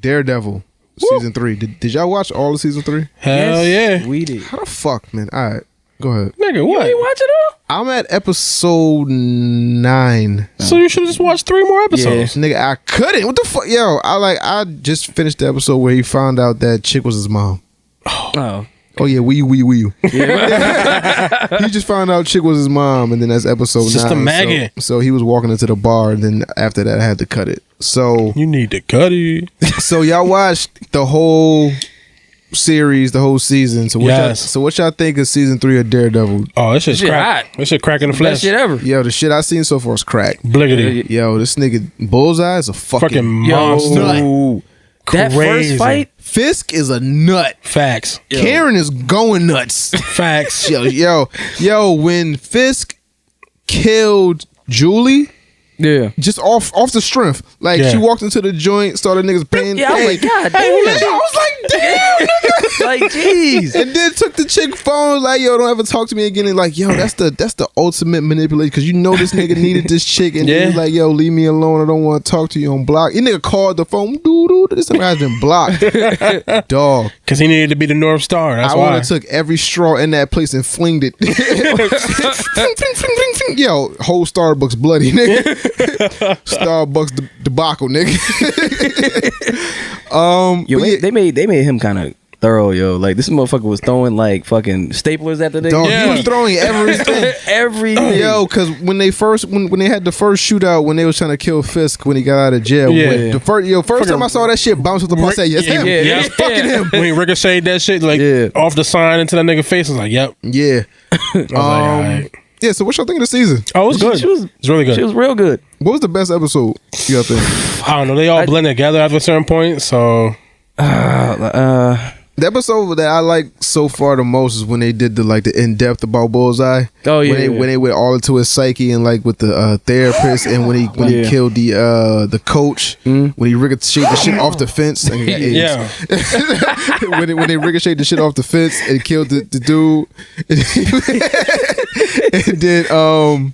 Daredevil season 3. Did y'all watch all of season 3? Hell yeah, we did. How the fuck, man? All right, go ahead. Nigga, what? You ain't watch it all? I'm at episode 9. So you should have just watched 3 more episodes. Nigga, I couldn't. What the fuck, yo? I just finished the episode where he found out that chick was his mom. Oh yeah, wee. Yeah. He just found out chick was his mom, and then that's episode 9. Just a maggot. So he was walking into the bar, and then after that, I had to cut it. So you need to cut it. So y'all watched the whole series, the whole season. So what y'all think of season 3 of Daredevil? Oh, that shit's crack. That shit crack in the flesh. Best shit ever. Yo, the shit I seen so far is crack. Bliggity. Yo, this nigga Bullseye is a fucking monster. nut. That first fight, Fisk is a nut. Facts. Karen is going nuts. Facts. Yo, when Fisk killed Julie, just off the strength, like she walked into the joint, started niggas paying. Yeah, I was like, God damn. I was like, damn, nigga. Like, jeez. And then took the chick phone, was like, yo, don't ever talk to me again. And like, yo, that's the ultimate manipulation, because you know this nigga needed this chick, and he was like, yo, leave me alone. I don't want to talk to you on block. He nigga called the phone, this nigga has been blocked, dog. Because he needed to be the North Star. That's why. I would have took every straw in that place and flinged it. Yo, whole Starbucks bloody, nigga. Starbucks debacle, nigga. They made him kind of thorough, yo. Like, this motherfucker was throwing like fucking staplers at the nigga. Dog, he was throwing everything. Everything. Yo, because when they had the first shootout, when they was trying to kill Fisk when he got out of jail, the first time I saw that shit bounce with the ball, I said, yes, him. Yeah, it's fucking him. When he ricocheted that shit like off the sign into that nigga face, I was like, yep. Yeah. I was like, all right. Yeah, so what y'all think of the season? Oh, it was good. It's really good. She was real good. What was the best episode you got think? I don't know. They all blend together after a certain point, so... The episode that I like so far the most is when they did the in-depth about Bullseye. Oh yeah, when they went all into his psyche, and like with the therapist, and when he killed the coach, when he ricocheted the shit off the fence. And he got AIDS. when they ricocheted the shit off the fence and killed the dude, and then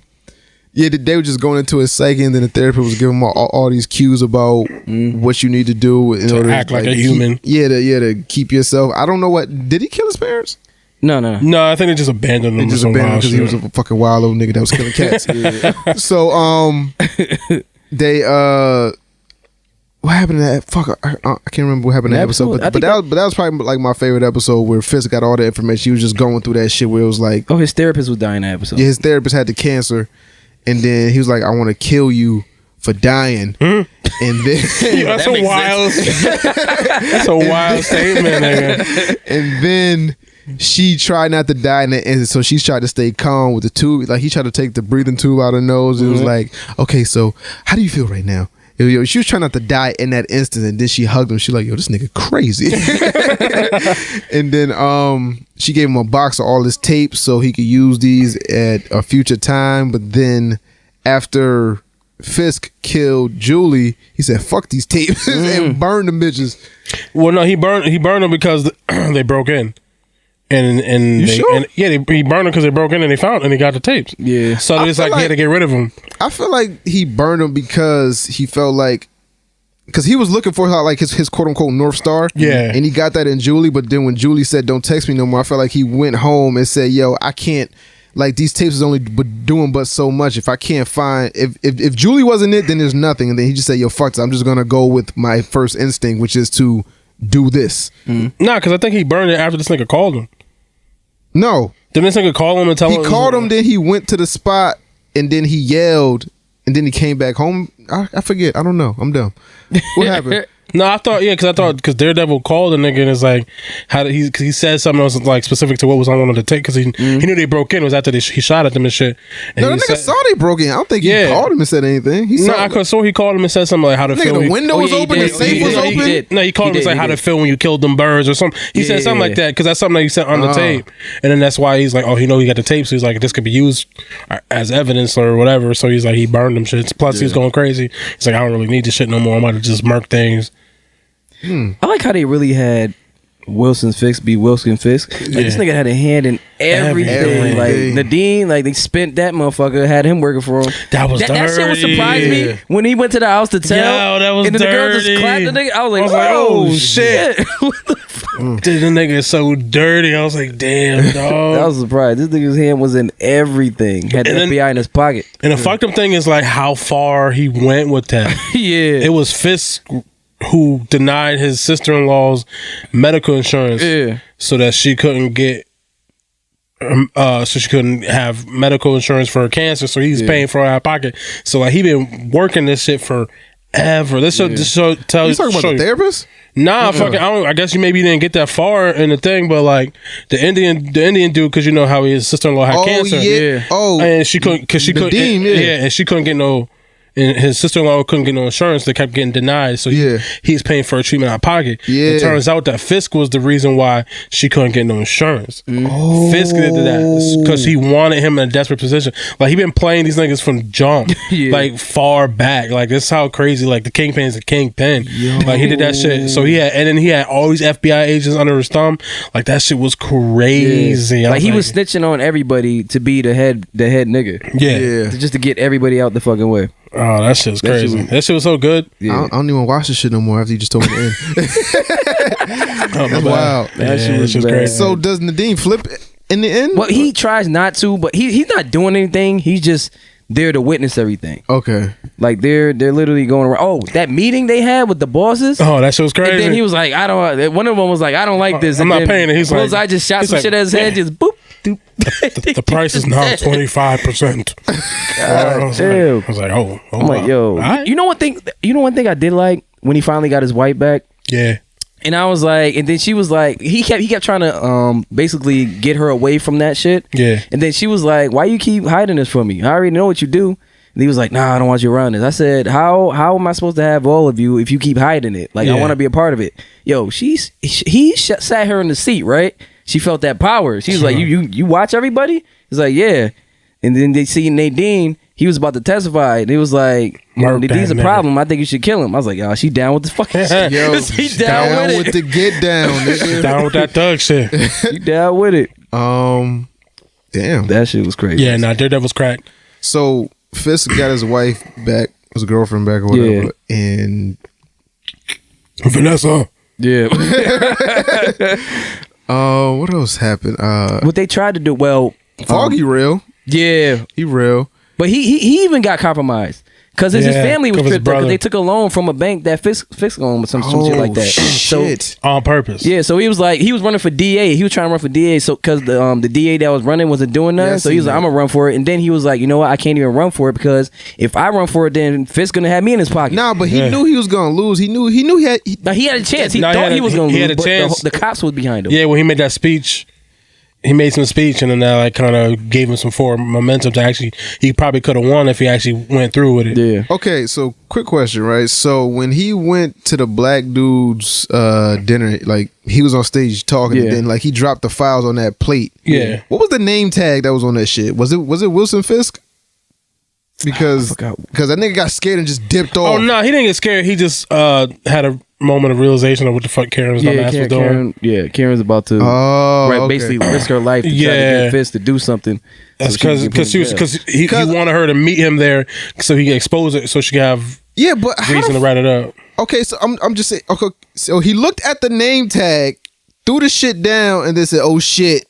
they were just going into his psyche, and then the therapist was giving him all these cues about what you need to do in order to act like a human. To keep yourself. I don't know did he kill his parents? No, I think they just abandoned him. They just abandoned him because he was a fucking wild little nigga that was killing cats. So they what happened to that? Fuck, I can't remember what happened in that episode. But that was probably like my favorite episode, where Fisk got all the information. He was just going through that shit where it was like, his therapist was dying in that episode. Yeah, his therapist had the cancer. And then he was like, I want to kill you for dying. And then that's a wild statement, nigga. And then she tried not to die, and so she tried to stay calm with the tube. Like, he tried to take the breathing tube out of her nose. It was like, okay, so how do you feel right now? Yo, she was trying not to die in that instant, and then she hugged him. She like, yo, this nigga crazy. And then she gave him a box of all his tapes so he could use these at a future time. But then after Fisk killed Julie, he said, fuck these tapes, and burned them bitches. Well, no, he burned them because they broke in. And he burned them because they broke in and they found and they got the tapes. Yeah. So it's like he had to get rid of them. I feel like he burned them because he felt like, because he was looking for like his quote unquote North Star. Yeah. And he got that in Julie, but then when Julie said don't text me no more, I felt like he went home and said, yo, I can't, like, these tapes is only doing but so much. If I can't find, if Julie wasn't it, then there's nothing. And then he just said, yo, fuck this, I'm just gonna go with my first instinct, which is to do this. Nah, because I think he burned it after this nigga called him. No. Didn't this nigga call him and tell him? He called him, then he went to the spot, and then he yelled, and then he came back home. I forget. I don't know. I'm dumb. What happened? No, I thought because Daredevil called the nigga and it's like, because he said something else like specific to what was on one of the tape, because he knew they broke in. It was after he shot at them and shit. And no, the nigga saw they broke in. I don't think he called him and said anything. He called him and said something like how to feel. The window was open, the safe was open. No, he called him and said how to feel when you killed them birds or something. He said something like that because that's something that he said on the tape, and then that's why he's like, oh, he got the tape, so he's like, this could be used as evidence or whatever. So he's like, he burned them shits. Plus, he's going crazy. He's like, I don't really need this shit no more. I might have just murked things. I like how they really had Wilson Fisk be Wilson Fisk. Like, this nigga had a hand in everything. Like Nadine, like they spent that motherfucker, had him working for him. That was dirty. That shit would surprise me when he went to the house to tell. Yo, that was and then dirty. the girl just clapped the nigga. I was like, oh shit. What the fuck? Dude, the nigga is so dirty. I was like, damn, dog. That was a surprise. This nigga's hand was in everything. Had the FBI in his pocket. And the fucked up thing is like how far he went with that. Yeah. It was Fisk who denied his sister-in-law's medical insurance so that she couldn't get so she couldn't have medical insurance for her cancer, so he's paying for her out of pocket. So like he been working this shit forever. This show tell you talking about the therapist? Nah, fucking. I guess you maybe didn't get that far in the thing, but like the Indian dude, because you know how his sister-in-law had cancer. And she couldn't and she couldn't get no. And his sister-in-law couldn't get no insurance. They kept getting denied. So he's paying for a treatment out of pocket. It turns out that Fisk was the reason why she couldn't get no insurance. Fisk did that because he wanted him in a desperate position. Like, he been playing these niggas from jump. Like, far back. Like, this is how crazy, like, the Kingpin's a kingpin. Like, he did that shit. So and then he had all these FBI agents under his thumb. Like, that shit was crazy. Like, he was snitching on everybody to be the head nigga. Just to get everybody out the fucking way. Oh, that shit was crazy. That shit was so good. I don't even watch this shit no more after you just told me to end. That's wild. That shit was crazy. So does Nadine flip in the end? Well, he tries not to, but he's not doing anything. He's just there to witness everything. Okay. Like they're literally going around. Oh, that meeting they had with the bosses. Oh, that shit was crazy. And then he was like, one of them was like, I don't like this. I'm not paying it. He's like, I just shot some shit at his head, just boop. The price is now 25%. I was like, oh I'm like, yo, you know one thing I did like when he finally got his wife back? Yeah. And I was like, and then she was like, he kept trying to basically get her away from that shit. Yeah. And then she was like, why you keep hiding this from me? I already know what you do. And he was like, nah, I don't want you around this. I said, how am I supposed to have all of you if you keep hiding it? Like, I want to be a part of it. Yo, he sat her in the seat, right? She felt that power. She was like, you watch everybody? He's like, yeah. And then they see Nadine. He was about to testify. And he was like, Nadine's a problem. I think you should kill him. I was like, yo, she down with the fucking shit. Yo, she down with the get down, nigga. Down with that thug shit. She down with it. Damn. That shit was crazy. Yeah, Daredevil's cracked. So Fisk got his wife back, his girlfriend back or whatever. And Vanessa. Yeah. What else happened? What they tried to do, Foggy real. Yeah. He real. But he even got compromised. Because his family was tripped because they took a loan from a bank that Fisk loan or some shit like that. Shit. So, on purpose. Yeah, so he was running for DA. He was trying to run for DA so because the DA that was running wasn't doing nothing. So he was like, I'm gonna run for it. And then he was like, you know what, I can't even run for it because if I run for it, then Fisk gonna have me in his pocket. Nah, but he knew he was gonna lose. He knew he had he had a chance. He thought he was gonna lose. He had a chance. The cops was behind him. Yeah, when he made that speech. He made some speech and then that like kind of gave him some forward momentum to actually, he probably could have won if he actually went through with it. Yeah. Okay, so quick question, right? So when he went to the black dude's dinner, like he was on stage talking and then like he dropped the files on that plate. Yeah. What was the name tag that was on that shit? Was it Wilson Fisk? Because that nigga got scared and just dipped off. Oh no, he didn't get scared. He just had a moment of realization of what the fuck Karen's dumbass was doing. Karen's about to basically risk her life to try to get Fisk to do something. That's because he wanted her to meet him there so he can expose it so she can have reason to write it up. Okay, so I'm just saying. Okay, so he looked at the name tag, threw the shit down, and then said, "Oh shit,"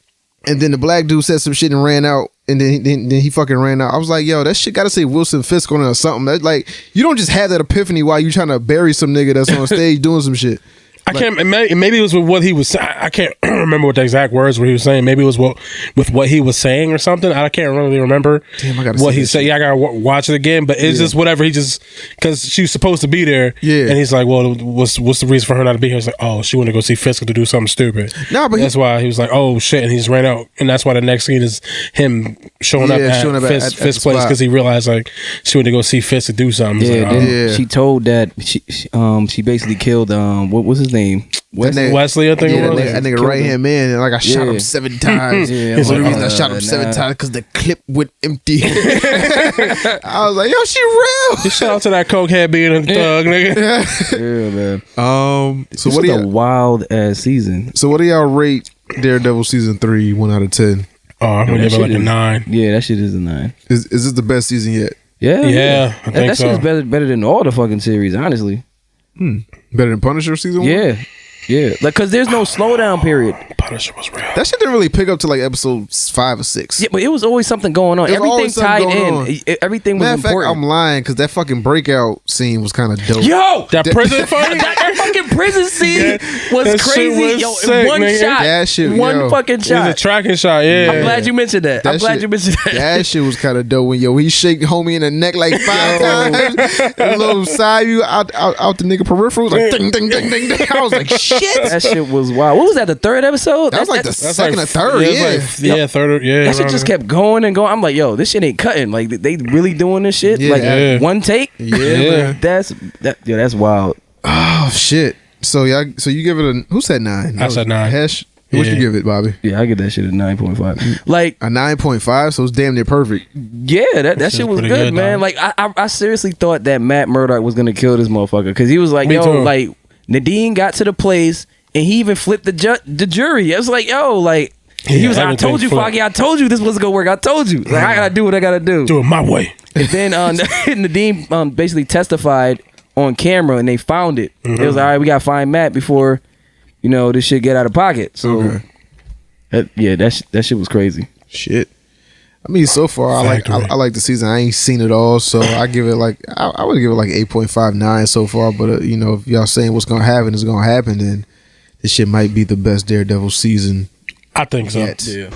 and then the black dude said some shit and ran out. And then he fucking ran out. I was like, yo, that shit gotta say Wilson Fisk on it or something. That, like, you don't just have that epiphany while you trying to bury some nigga that's on stage doing some shit. I can't. Maybe it was with what he was. I can't remember what the exact words were he was saying. Maybe it was with what he was saying or something. I can't really remember. Damn, I gotta what he said. Yeah, I gotta watch it again. But it's just whatever. He just because she was supposed to be there. Yeah, and he's like, well, what's the reason for her not to be here? It's like, oh, she wanted to go see Fisk to do something stupid. Nah, but that's why he was like, oh shit, and he just ran out. And that's why the next scene is him showing up at Fisk's place because he realized like she went to go see Fisk to do something. Yeah, she told that she basically killed what was his name? name? Wesley, I think it was. That nigga right hand man, and like I shot him 7 times. Yeah, The only like, reason I shot him 7 times because the clip went empty. I was like, yo, she real. Just shout out to that cokehead being a thug, nigga. Yeah, man. So This what do is a y'all? wild ass season. So what do y'all rate Daredevil season 3? 1 out of 10. Oh, I'm gonna give it like a 9. Yeah, that shit is a 9. Is this the best season yet? Yeah, Yeah, I think that so. shit is better than all the fucking series, honestly. Better than Punisher season 1? Yeah, like because there's no slowdown period. Punisher was real. That shit didn't really pick up to like episode 5 or 6. Yeah, but it was always something going on. There was Everything always something tied going in. Everything was Matter of fact, important. I'm lying because that fucking breakout scene was kind of dope. Yo, That prison fight? that fucking prison scene was that shit crazy. was Yo, sick, one nigga. shot. That shit, one yo. fucking It was shot. a tracking shot, yeah. I'm glad you mentioned that. I'm glad you mentioned that. That shit was kind of dope when he shake homie in the neck like 5 times. A little side view out the nigga peripheral like ding ding ding ding ding. I was like shit. That shit was wild. What was that? The third episode? That was like the second or third. Third. Yeah, That shit just kept going and going. I'm like, yo, this shit ain't cutting. Like they really doing this shit. Yeah. Like Yeah. one take. Yeah, man. That's wild. Oh shit. So you give it a who said 9? I said 9. Hesh. What Yeah. you give it, Bobby? Yeah, I give that shit a 9.5. Like, A 9.5. So it's damn near perfect. yeah, that Shit's shit was pretty good, good, man. dog. Like I seriously thought that Matt Murdock was gonna kill this motherfucker because he was like, Me yo, too. like Nadine got to the place and he even flipped the jury. I was like, yo, like. He Yeah, was like, I everything told you, flipped. Foggy. I told you this wasn't gonna work. I told you. Like, I gotta do what I gotta do. Do it my way. And then Nadeem basically testified on camera, and they found it. It was all right. We gotta find Matt before this shit get out of pocket. So, that shit was crazy. Shit. I mean, so far I like the season. I ain't seen it all, so I give it like I would give it like 8.59 so far. But if y'all saying what's gonna happen is gonna happen, then this shit might be the best Daredevil season I think so. yet. Yeah.